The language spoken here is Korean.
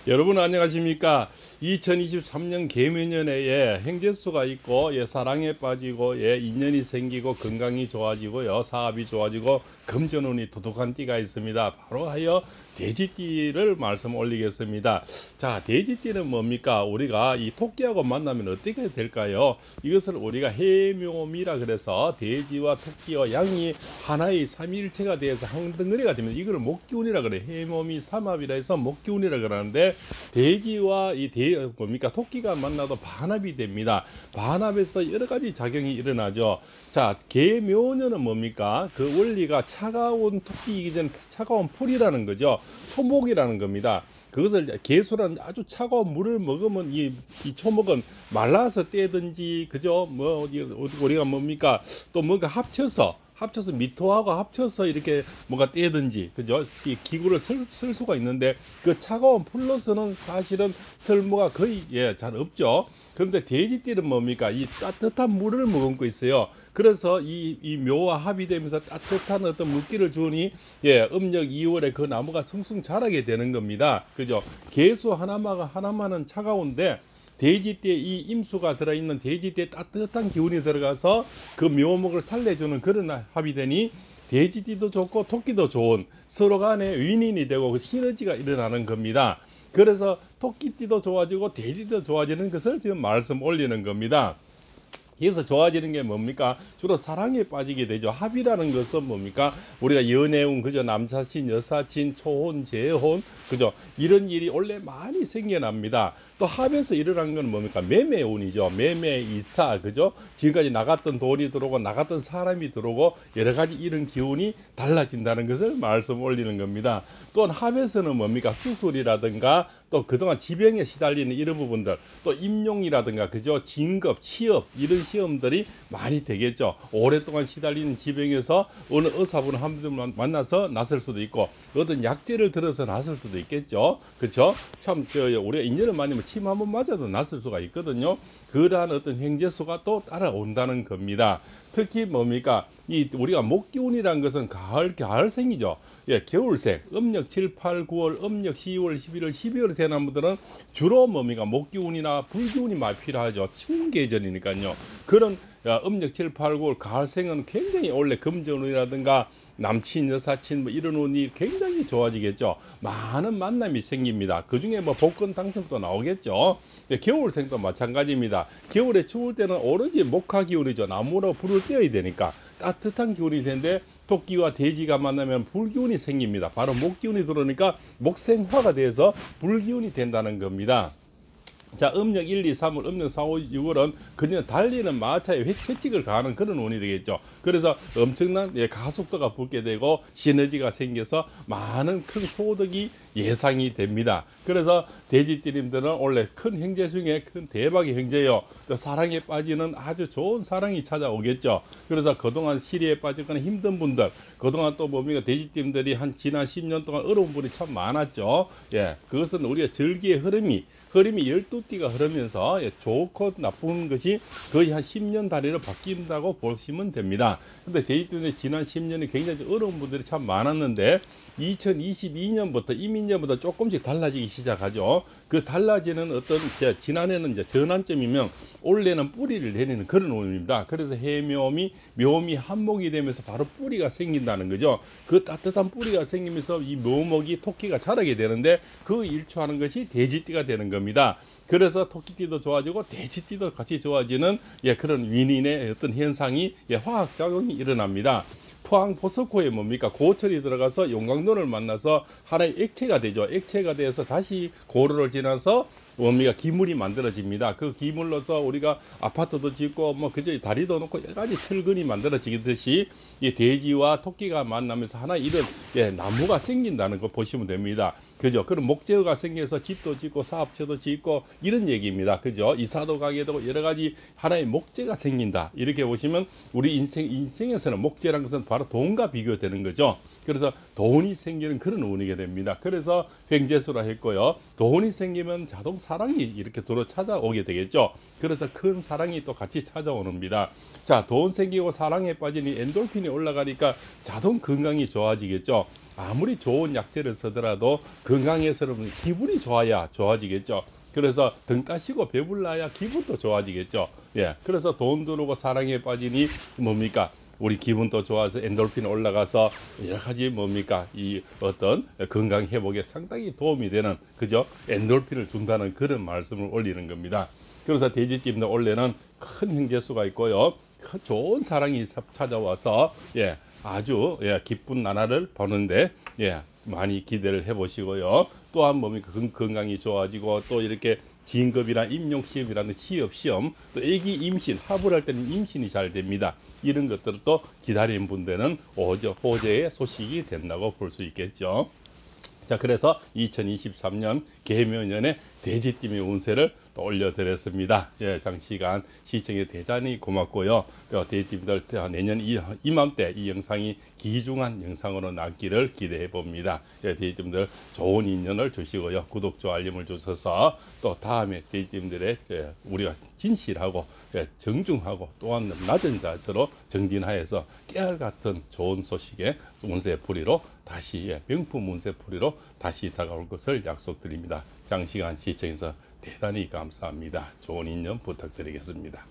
여러분 안녕하십니까? 2023년 개묘년에 행재수가 있고 사랑에 빠지고 인연이 생기고 건강이 좋아지고요 사업이 좋아지고 금전운이 두둑한 띠가 있습니다. 바로 하여 돼지띠를 말씀 올리겠습니다. 자, 돼지띠는 뭡니까? 우리가 이 토끼하고 만나면 어떻게 될까요? 이것을 우리가 해묘미라 그래서 돼지와 토끼와 양이 하나의 삼위일체가 되어서 한 덩어리가 되면 이걸 목기운이라 그래. 해묘미 삼합이라 해서 목기운이라 그러는데 돼지와 뭡니까? 토끼가 만나도 반합이 됩니다. 반합에서 여러 가지 작용이 일어나죠. 자, 개묘년은 뭡니까? 그 원리가 차가운 토끼이기 전에 차가운 풀이라는 거죠. 초목이라는 겁니다. 그것을 개수라는 아주 차가운 물을 먹으면 이 초목은 말라서 떼든지 그죠? 뭐 우리가 뭡니까? 또 뭔가 합쳐서 미토하고 합쳐서 이렇게 뭔가 떼든지 그죠? 기구를 쓸 수가 있는데 그 차가운 풀로서는 사실은 쓸모가 거의 잘 없죠. 그런데 돼지띠는 뭡니까? 이 따뜻한 물을 머금고 있어요. 그래서 이 묘와 합이 되면서 따뜻한 어떤 물기를 주니 음력 2월에 그 나무가 숭숭 자라게 되는 겁니다. 그죠? 개수 하나만은 차가운데 돼지띠에 이 임수가 들어있는 돼지띠에 따뜻한 기운이 들어가서 그 묘목을 살려주는 그런 합이 되니 돼지띠도 좋고 토끼도 좋은 서로 간에 윈윈이 되고 그 시너지가 일어나는 겁니다. 그래서 토끼띠도 좋아지고 돼지도 좋아지는 것을 지금 말씀 올리는 겁니다. 그래서 좋아지는 게 뭡니까? 주로 사랑에 빠지게 되죠. 합이라는 것은 뭡니까? 우리가 연애운, 그죠? 남사친, 여사친, 초혼, 재혼, 그죠? 이런 일이 원래 많이 생겨납니다. 또 합에서 일어난 건 뭡니까? 매매운이죠. 매매, 이사, 그죠? 지금까지 나갔던 돈이 들어오고 나갔던 사람이 들어오고 여러 가지 이런 기운이 달라진다는 것을 말씀 올리는 겁니다. 또한 합에서는 뭡니까? 수술이라든가 또 그동안 지병에 시달리는 이런 부분들, 또 임용이라든가, 그죠? 진급, 취업, 이런 시험들이 많이 되겠죠. 오랫동안 시달리는 지병에서 어느 의사분을 한 분 만나서 나설 수도 있고 어떤 약재를 들어서 나설 수도 있겠죠. 그렇죠? 참 우리가 인연을 만나면 침 한 번 맞아도 나설 수가 있거든요. 그러한 어떤 행재수가 또 따라온다는 겁니다. 특히 뭡니까? 우리가 목기운이라는 것은 가을생이죠. 겨울생, 음력 7, 8, 9월, 음력 10월, 11월, 12월 되는 분들은 주로 뭡니까? 목기운이나 불기운이 많이 필요하죠. 추운 계절이니까요. 그런 음력 7, 8, 9월 가을생은 굉장히 원래 금전운이라든가 남친, 여사친 뭐 이런 운이 굉장히 좋아지겠죠. 많은 만남이 생깁니다. 그 중에 뭐 복권 당첨도 나오겠죠. 겨울생도 마찬가지입니다. 겨울에 추울 때는 오로지 목화 기운이죠. 나무로 불을 떼어야 되니까 따뜻한 기운이 되는데 토끼와 돼지가 만나면 불기운이 생깁니다. 바로 목기운이 들어오니까 목생화가 돼서 불기운이 된다는 겁니다. 자, 음력 1, 2, 3월, 음력 4, 5, 6월은 그냥 달리는 마차에 채찍을 가하는 그런 운이 되겠죠. 그래서 엄청난 가속도가 붙게 되고 시너지가 생겨서 많은 큰 소득이 예상이 됩니다. 그래서 돼지띠님들은 원래 큰 형제 중에 큰 대박의 형제요. 또 사랑에 빠지는 아주 좋은 사랑이 찾아오겠죠. 그래서 그동안 시리에 빠졌거나 힘든 분들, 그동안 또 뭡니까? 돼지띠님들이 지난 10년 동안 어려운 분이 참 많았죠. 그것은 우리가 절기의 흐름이 12띠가 흐르면서 좋고 나쁜 것이 거의 한 10년 단위로 바뀐다고 보시면 됩니다. 근데 돼지띠님들 지난 10년이 굉장히 어려운 분들이 참 많았는데 2022년부터 이민년부터 조금씩 달라지기 시작하죠. 그 달라지는 어떤 지난해는 이제 전환점이면 올해는 뿌리를 내리는 그런 운입니다. 그래서 묘미 한목이 되면서 바로 뿌리가 생긴다는 거죠. 그 따뜻한 뿌리가 생기면서 이 묘목이 토끼가 자라게 되는데 그 일초하는 것이 돼지띠가 되는 겁니다. 그래서 토끼띠도 좋아지고 돼지띠도 같이 좋아지는 그런 윈윈의 어떤 현상이 화학작용이 일어납니다. 포항 포스코에 뭡니까? 고철이 들어가서 용광로를 만나서 하나의 액체가 되죠. 액체가 돼서 다시 고로를 지나서 뭡니까? 기물이 만들어집니다. 그 기물로서 우리가 아파트도 짓고 뭐 그저 다리도 놓고 여러 가지 철근이 만들어지듯이 이 돼지와 토끼가 만나면서 하나 이런 나무가 생긴다는 거 보시면 됩니다. 그죠? 그런 목재가 생겨서 집도 짓고 사업체도 짓고 이런 얘기입니다. 그죠? 이사도 가게 되고 여러 가지 하나의 목재가 생긴다. 이렇게 보시면 우리 인생에서는 목재라는 것은 바로 돈과 비교되는 거죠. 그래서 돈이 생기는 그런 운이게 됩니다. 그래서 횡재수라 했고요. 돈이 생기면 자동차 사랑이 이렇게 들어 찾아오게 되겠죠. 그래서 큰 사랑이 또 같이 찾아오는입니다. 자, 돈 생기고 사랑에 빠지니 엔돌핀이 올라가니까 자동 건강이 좋아지겠죠. 아무리 좋은 약재를 쓰더라도 건강해서는 기분이 좋아야 좋아지겠죠. 그래서 등 따시고 배불러야 기분도 좋아지겠죠. 예, 그래서 돈 들어오고 사랑에 빠지니 뭡니까? 우리 기분도 좋아서 엔돌핀 올라가서 여러 가지 뭡니까? 이 어떤 건강 회복에 상당히 도움이 되는, 그죠? 엔돌핀을 준다는 그런 말씀을 올리는 겁니다. 그래서 돼지띠입니다. 원래는 큰 형제수가 있고요. 큰 좋은 사랑이 찾아와서 예, 아주 예, 기쁜 나날을 보는데 예, 많이 기대를 해보시고요. 또한 뭡니까? 건강이 좋아지고 또 이렇게 진급이나 임용시험이라는 취업시험, 또 애기 임신, 합을 할 때는 임신이 잘 됩니다. 이런 것들을 또 기다린 분들은 호재의 소식이 된다고 볼 수 있겠죠. 자, 그래서 2023년 개묘년에 돼지띠의 운세를 또 올려드렸습니다. 예, 장시간 시청해 대단히 고맙고요. 돼지띠들 내년 이맘때 이 영상이 귀중한 영상으로 남기를 기대해 봅니다. 예, 돼지띠들 좋은 인연을 주시고요. 구독, 좋아요, 알림을 주셔서 또 다음에 돼지띠들의 우리가 진실하고 정중하고 또한 낮은 자세로 정진하여서 깨알 같은 좋은 소식의 운세풀이로 다시 명품 운세풀이로 다시 다가올 것을 약속드립니다. 장시간 시청해서 대단히 감사합니다. 좋은 인연 부탁드리겠습니다.